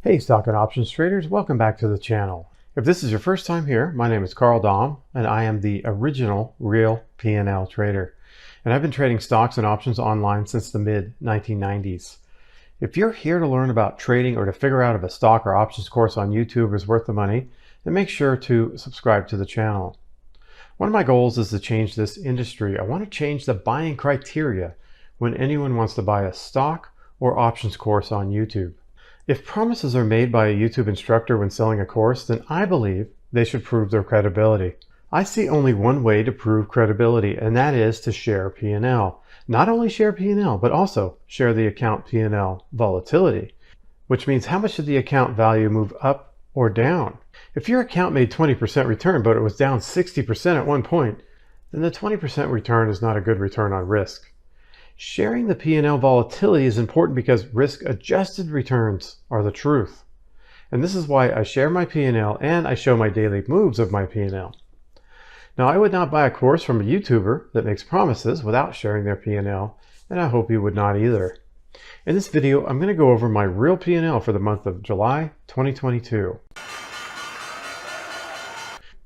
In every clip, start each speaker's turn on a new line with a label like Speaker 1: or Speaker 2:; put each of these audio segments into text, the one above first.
Speaker 1: Hey stock and options traders, welcome back to the channel. If this is your first time here, my name is Karl Domm and I am the original Real P&L trader. And I've been trading stocks and options online since the mid 1990s. If you're here to learn about trading or to figure out if a stock or options course on YouTube is worth the money, then make sure to subscribe to the channel. One of my goals is to change this industry. I want to change the buying criteria when anyone wants to buy a stock or options course on YouTube. If promises are made by a YouTube instructor when selling a course, then I believe they should prove their credibility. I see only one way to prove credibility, and that is to share P&L. Not only share P&L, but also share the account P&L volatility, which means how much did the account value move up or down. If your account made 20% return, but it was down 60% at one point, then the 20% return is not a good return on risk. Sharing the P&L volatility is important because risk-adjusted returns are the truth. And this is why I share my P&L and I show my daily moves of my P&L. Now, I would not buy a course from a YouTuber that makes promises without sharing their P&L, and I hope you would not either. In this video, I'm going to go over my real P&L for the month of July 2022.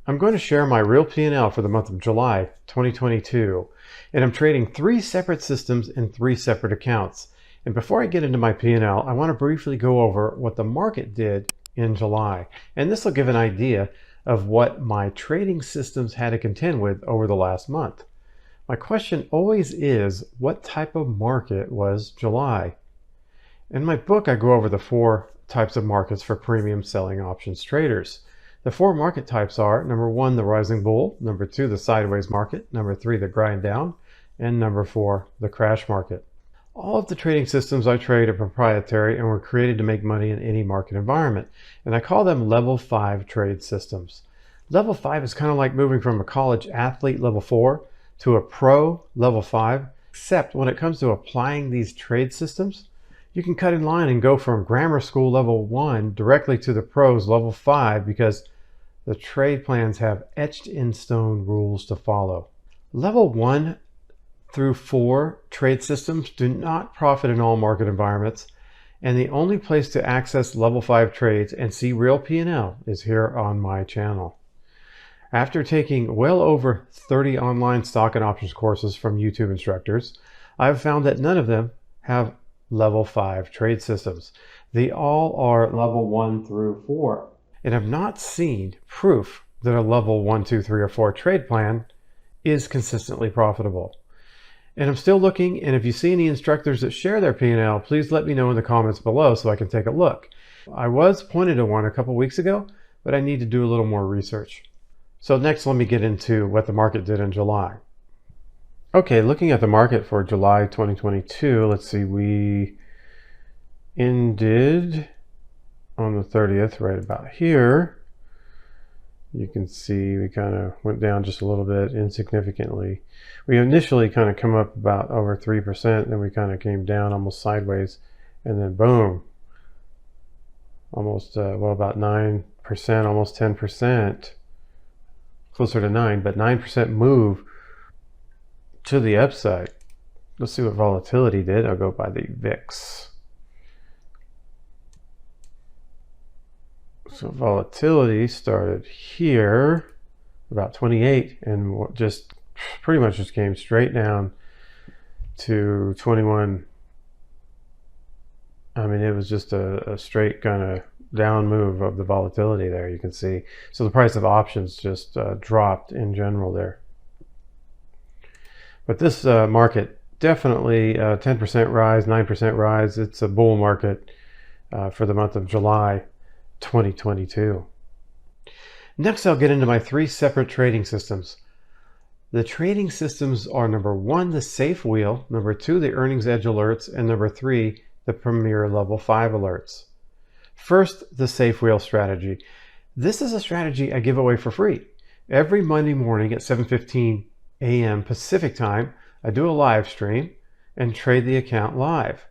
Speaker 1: I'm going to share my real P&L for the month of July 2022. And I'm trading 3 separate systems in 3 separate accounts. And before I get into my P&L, I want to briefly go over what the market did in July. And this will give an idea of what my trading systems had to contend with over the last month. My question always is, what type of market was July? In my book, I go over the 4 types of markets for premium selling options traders. The 4 market types are, number 1, the rising bull, number 2, the sideways market, number 3, the grind down, and number 4, the crash market. All of the trading systems I trade are proprietary and were created to make money in any market environment, and I call them level 5 trade systems. Level 5 is kind of like moving from a college athlete level 4 to a pro level 5, except when it comes to applying these trade systems, you can cut in line and go from grammar school level 1 directly to the pros level 5 because the trade plans have etched in stone rules to follow. Level 1 through 4 trade systems do not profit in all market environments, and the only place to access level 5 trades and see real P&L is here on my channel. After taking well over 30 online stock and options courses from YouTube instructors, I've found that none of them have level 5 trade systems. They all are level 1 through 4. And have not seen proof that a level 1, 2, 3, or 4 trade plan is consistently profitable. And I'm still looking, and if you see any instructors that share their P&L, please let me know in the comments below so I can take a look. I was pointed to one a couple weeks ago, but I need to do a little more research. So next, let me get into what the market did in July. Okay, looking at the market for July 2022, let's see, we ended on the 30th, right about here. You can see we kind of went down just a little bit insignificantly. We initially kind of come up about over 3%, then we kind of came down almost sideways, and then boom, almost, well, about 9%, almost 10%, closer to 9, but 9% move to the upside. Let's see what volatility did. I'll go by the VIX. So volatility started here, about 28, and just pretty much just came straight down to 21. I mean, it was just a straight kind of down move of the volatility there, you can see. So the price of options just dropped in general there. But this market definitely 10% rise, 9% rise. It's a bull market for the month of July 2022. Next, I'll get into my 3 separate trading systems. The trading systems are number 1, the safe wheel, number 2, the earnings edge alerts, and number 3, the premier level 5 alerts. First, the safe wheel strategy. This is a strategy I give away for free. Every Monday morning at 7:15 a.m. Pacific time, I do a live stream and trade the account live.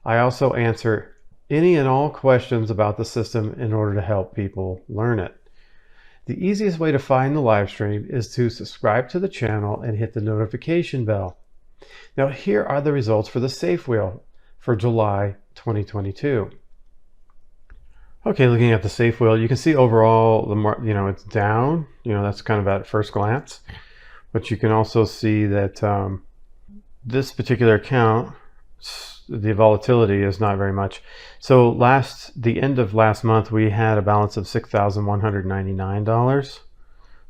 Speaker 1: I also answer any and all questions about the system in order to help people learn it. The easiest way to find the live stream is to subscribe to the channel and hit the notification bell. Now here are the results for the safe wheel for July 2022. Okay, looking at the safe wheel, you can see overall it's down. That's kind of at first glance, but you can also see that this particular account, the volatility is not very much. So the end of last month, we had a balance of $6,199.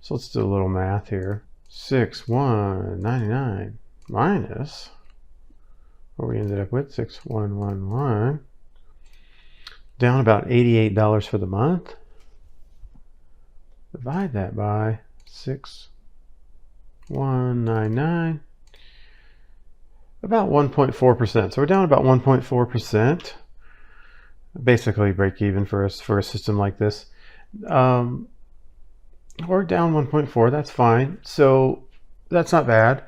Speaker 1: So let's do a little math here. 6,199 minus what we ended up with, 6,111, down about $88 for the month. Divide that by 6,199, about 1.4%. So we're down about 1.4%. Basically break even for a system like this. Or down 1.4, that's fine. So that's not bad.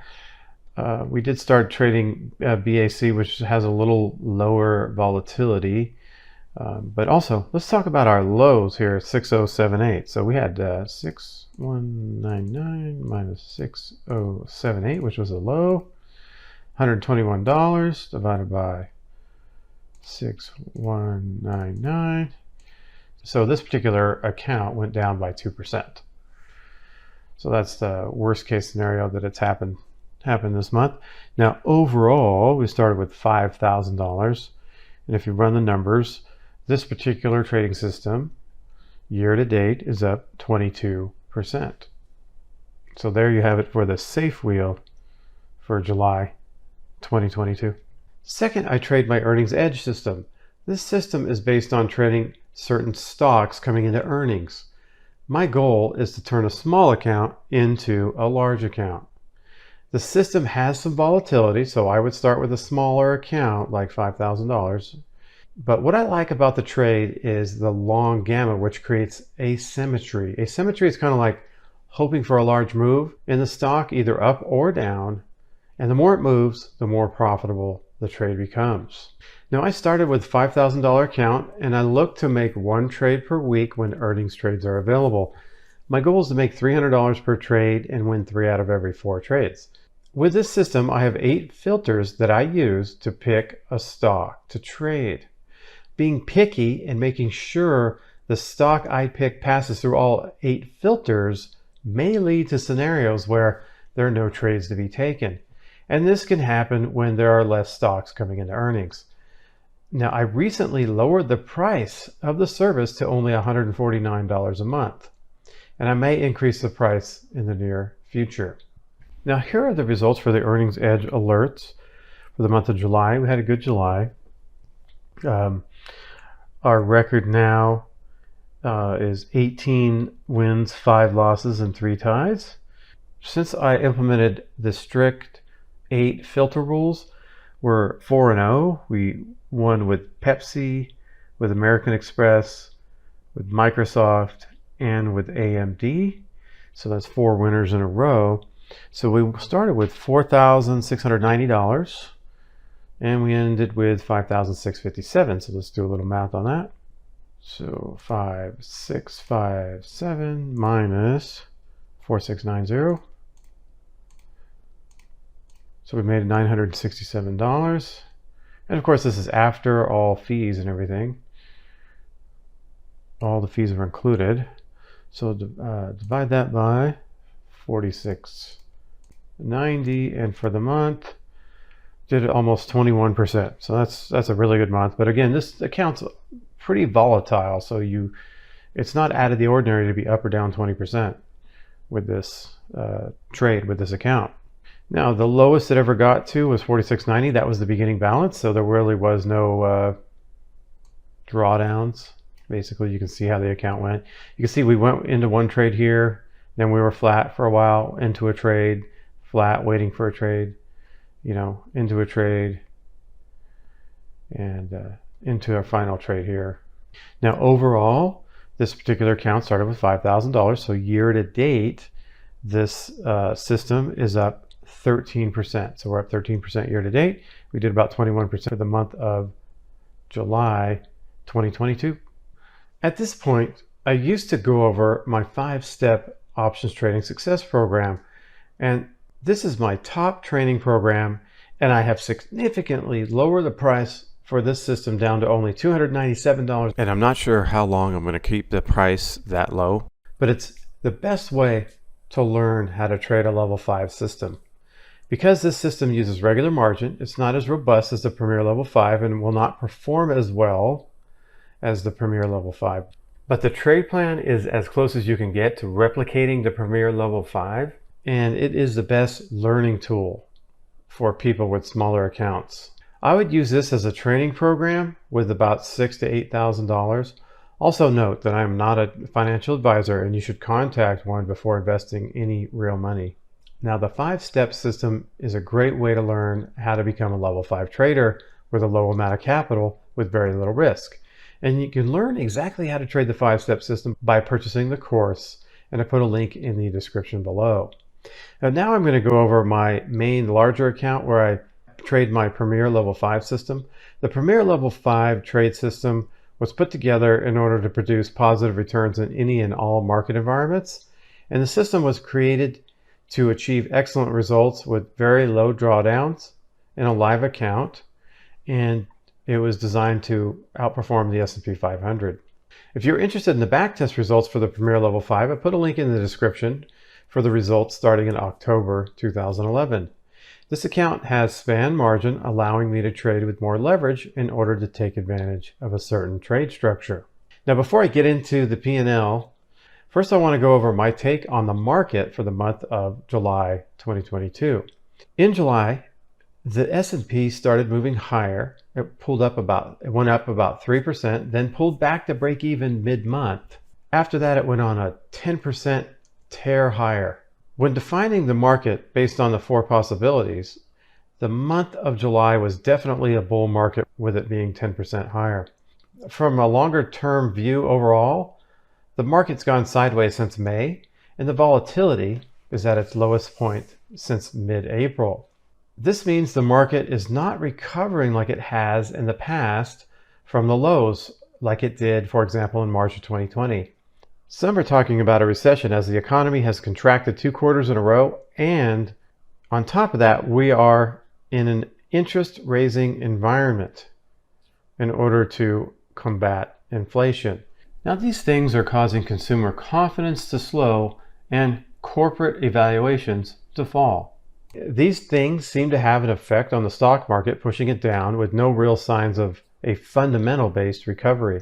Speaker 1: We did start trading BAC, which has a little lower volatility. But also, let's talk about our lows here at 6078. So we had 6199 minus 6078, which was a low. $121 divided by 6199. So this particular account went down by 2%. So that's the worst case scenario that it's happened this month. Now overall, we started with $5,000, and if you run the numbers, this particular trading system year to date is up 22%. So there you have it for the safe wheel for July 2022. Second, I trade my earnings edge system. This system is based on trading certain stocks coming into earnings. My goal is to turn a small account into a large account. The system has some volatility, so I would start with a smaller account like $5,000. But what I like about the trade is the long gamma, which creates asymmetry. Asymmetry is kind of like hoping for a large move in the stock, either up or down. And the more it moves, the more profitable the trade becomes. Now I started with a $5,000 account, and I look to make one trade per week when earnings trades are available. My goal is to make $300 per trade and win 3 out of every 4 trades. With this system, I have 8 filters that I use to pick a stock to trade. Being picky and making sure the stock I pick passes through all 8 filters may lead to scenarios where there are no trades to be taken. And this can happen when there are less stocks coming into earnings. Now, I recently lowered the price of the service to only $149 a month, and I may increase the price in the near future. Now, here are the results for the Earnings Edge alerts for the month of July. We had a good July. Our record now is 18 wins, 5 losses, and 3 ties. Since I implemented the strict 8 filter rules, we're 4-0. We won with Pepsi, with American Express, with Microsoft, and with AMD. So that's 4 winners in a row. So we started with $4,690. And we ended with $5,657. So let's do a little math on that. So 5,657 minus 4,690. So we made $967. And of course, this is after all fees and everything. All the fees are included. So divide that by 4,690, and for the month, did almost 21%. So that's a really good month. But again, this account's pretty volatile, so it's not out of the ordinary to be up or down 20% with this trade with this account. Now the lowest it ever got to was 4,690. That was the beginning balance, so there really was no drawdowns. Basically, you can see how the account went. You can see we went into one trade here, then we were flat for a while, into a trade, flat, waiting for a trade, into a trade, and into our final trade here. Now overall, this particular account started with $5,000. So year to date, this system is up 13%. So we're up 13% year to date. We did about 21% for the month of July 2022. At this point, I used to go over my 5-step options trading success program, and this is my top training program, and I have significantly lowered the price for this system down to only $297. And I'm not sure how long I'm going to keep the price that low, but it's the best way to learn how to trade a level 5 system. Because this system uses regular margin, it's not as robust as the Premier Level 5 and will not perform as well as the Premier Level 5. But the trade plan is as close as you can get to replicating the Premier Level 5, and it is the best learning tool for people with smaller accounts. I would use this as a training program with about $6,000 to $8,000. Also note that I am not a financial advisor, and you should contact one before investing any real money. Now, the 5-step system is a great way to learn how to become a level 5 trader with a low amount of capital with very little risk. And you can learn exactly how to trade the 5-step system by purchasing the course, and I put a link in the description below. Now I'm going to go over my main larger account where I trade my Premier Level 5 system. The Premier Level 5 trade system was put together in order to produce positive returns in any and all market environments. And the system was created to achieve excellent results with very low drawdowns in a live account, and it was designed to outperform the S&P 500. If you're interested in the backtest results for the Premier Level 5, I put a link in the description for the results starting in October 2011. This account has span margin, allowing me to trade with more leverage in order to take advantage of a certain trade structure. Now, before I get into the P&L, first, I want to go over my take on the market for the month of July 2022. In July, the S&P started moving higher. It went up about 3%, then pulled back to break even mid-month. After that, it went on a 10% tear higher. When defining the market based on the 4 possibilities, the month of July was definitely a bull market, with it being 10% higher. From a longer term view overall, the market's gone sideways since May, and the volatility is at its lowest point since mid-April. This means the market is not recovering like it has in the past from the lows, like it did, for example, in March of 2020. Some are talking about a recession as the economy has contracted 2 quarters in a row, and on top of that, we are in an interest-raising environment in order to combat inflation. Now, these things are causing consumer confidence to slow and corporate evaluations to fall. These things seem to have an effect on the stock market, pushing it down with no real signs of a fundamental-based recovery.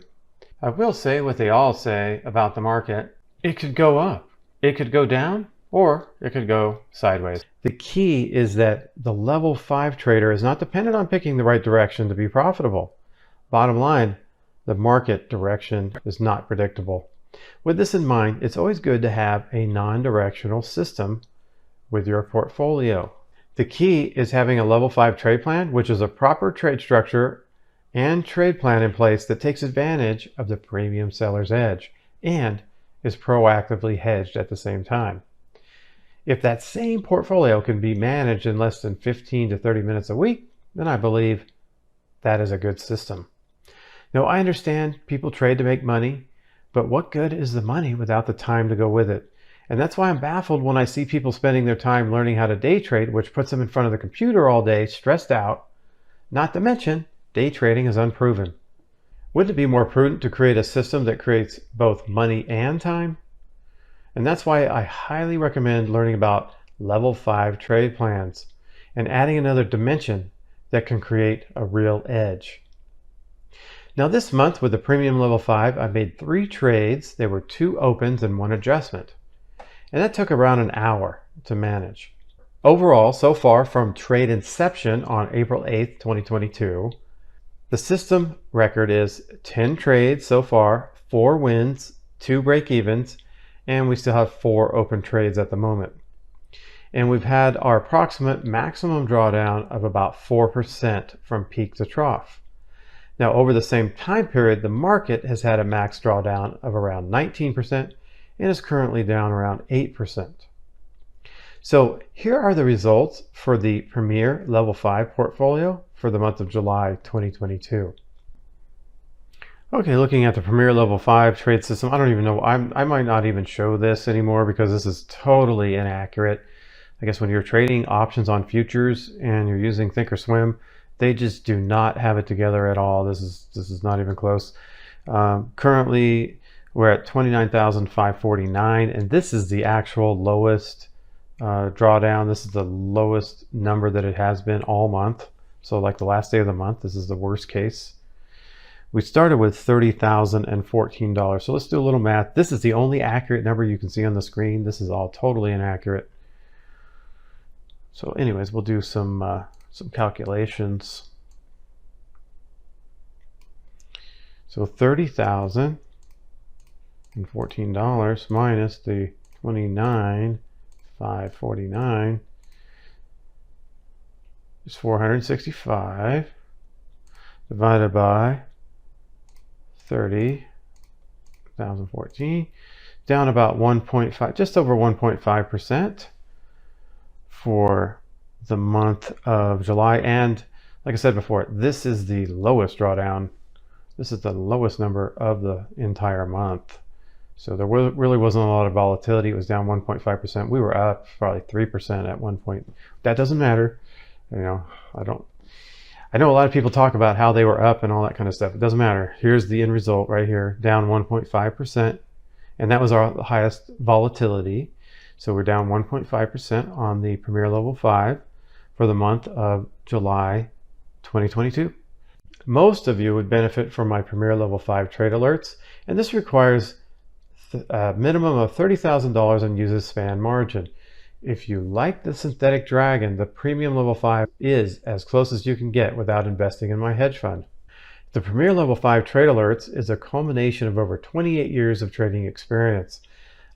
Speaker 1: I will say what they all say about the market: it could go up, it could go down, or it could go sideways. The key is that the level 5 trader is not dependent on picking the right direction to be profitable. Bottom line, the market direction is not predictable. With this in mind, it's always good to have a non-directional system with your portfolio. The key is having a level 5 trade plan, which is a proper trade structure and trade plan in place that takes advantage of the premium seller's edge and is proactively hedged at the same time. If that same portfolio can be managed in less than 15 to 30 minutes a week, then I believe that is a good system. Now, I understand people trade to make money, but what good is the money without the time to go with it? And that's why I'm baffled when I see people spending their time learning how to day trade, which puts them in front of the computer all day, stressed out. Not to mention, day trading is unproven. Wouldn't it be more prudent to create a system that creates both money and time? And that's why I highly recommend learning about level 5 trade plans and adding another dimension that can create a real edge. Now, this month with the premium level 5, I made 3 trades. There were 2 opens and 1 adjustment. And that took around an hour to manage. Overall, so far from trade inception on April 8th, 2022, the system record is 10 trades so far, 4 wins, 2 break-evens, and we still have 4 open trades at the moment. And we've had our approximate maximum drawdown of about 4% from peak to trough. Now, over the same time period, the market has had a max drawdown of around 19% and is currently down around 8%. So here are the results for the Premier Level 5 portfolio for the month of July 2022. Okay, looking at the Premier Level 5 trade system, I don't even know, I might not even show this anymore because this is totally inaccurate. I guess when you're trading options on futures and you're using Thinkorswim, They just do not have it together at all. This is not even close. Currently, we're at 29,549, and this is the actual lowest drawdown. This is the lowest number that it has been all month. So like the last day of the month, this is the worst case. We started with $30,014. So let's do a little math. This is the only accurate number you can see on the screen. This is all totally inaccurate. So anyways, we'll do some calculations. So $30,014 minus the 29,549 is 465 divided by 30,014, down about 1.5, just over 1.5% for the month of July. And like I said before, this is the lowest drawdown. This is the lowest number of the entire month. So there really wasn't a lot of volatility. It was down 1.5%. We were up probably 3% at one point. That doesn't matter. You know, I know a lot of people talk about how they were up and all that kind of stuff. It doesn't matter. Here's the end result right here, down 1.5%. And that was our highest volatility. So we're down 1.5% on the Premier Level 5 for the month of July 2022. Most of you would benefit from my Premier Level 5 trade alerts, and this requires a minimum of $30,000 and uses span margin. If you like the Synthetic Dragon, the Premium Level 5 is as close as you can get without investing in my hedge fund. The Premier Level 5 Trade Alerts is a culmination of over 28 years of trading experience.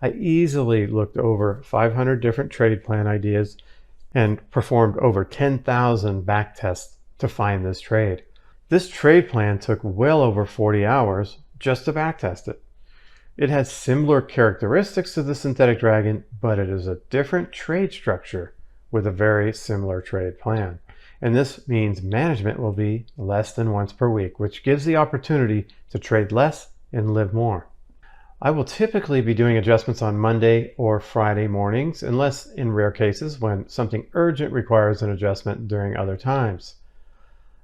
Speaker 1: I easily looked over 500 different trade plan ideas and performed over 10,000 back tests to find this trade. This trade plan took well over 40 hours just to back test it. It has similar characteristics to the Synthetic Dragon, but it is a different trade structure with a very similar trade plan. And this means management will be less than once per week, which gives the opportunity to trade less and live more. I will typically be doing adjustments on Monday or Friday mornings, unless in rare cases when something urgent requires an adjustment during other times.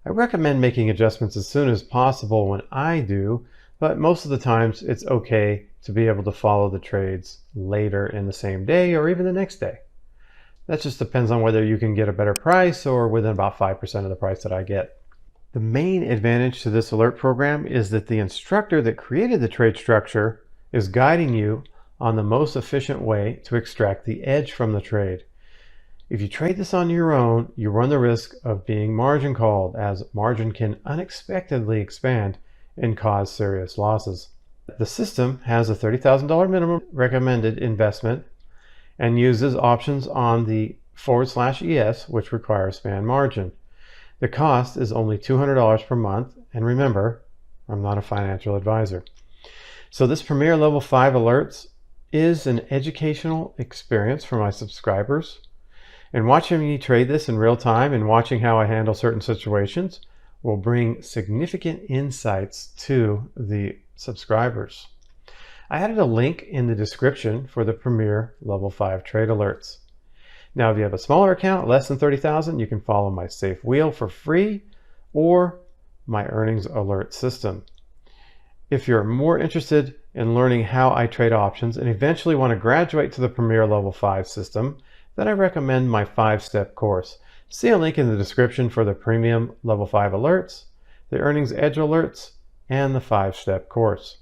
Speaker 1: I recommend making adjustments as soon as possible when I do, but most of the times it's okay to be able to follow the trades later in the same day or even the next day. That just depends on whether you can get a better price or within about 5% of the price that I get. The main advantage to this alert program is that the instructor that created the trade structure is guiding you on the most efficient way to extract the edge from the trade. If you trade this on your own, you run the risk of being margin called, as margin can unexpectedly expand and cause serious losses. The system has a $30,000 minimum recommended investment and uses options on the /ES, which requires span margin. The cost is only $200 per month, and remember, I'm not a financial advisor. So this Premier Level 5 Alerts is an educational experience for my subscribers. And watching me trade this in real time and watching how I handle certain situations will bring significant insights to the subscribers. I added a link in the description for the Premier Level 5 Trade Alerts. Now, if you have a smaller account, less than 30,000, you can follow my Safe Wheel for free or my Earnings Alert system. If you're more interested in learning how I trade options and eventually want to graduate to the Premier Level 5 system, then I recommend my 5-step course. See a link in the description for the Premium Level 5 Alerts, the Earnings Edge Alerts, and the 5-step course.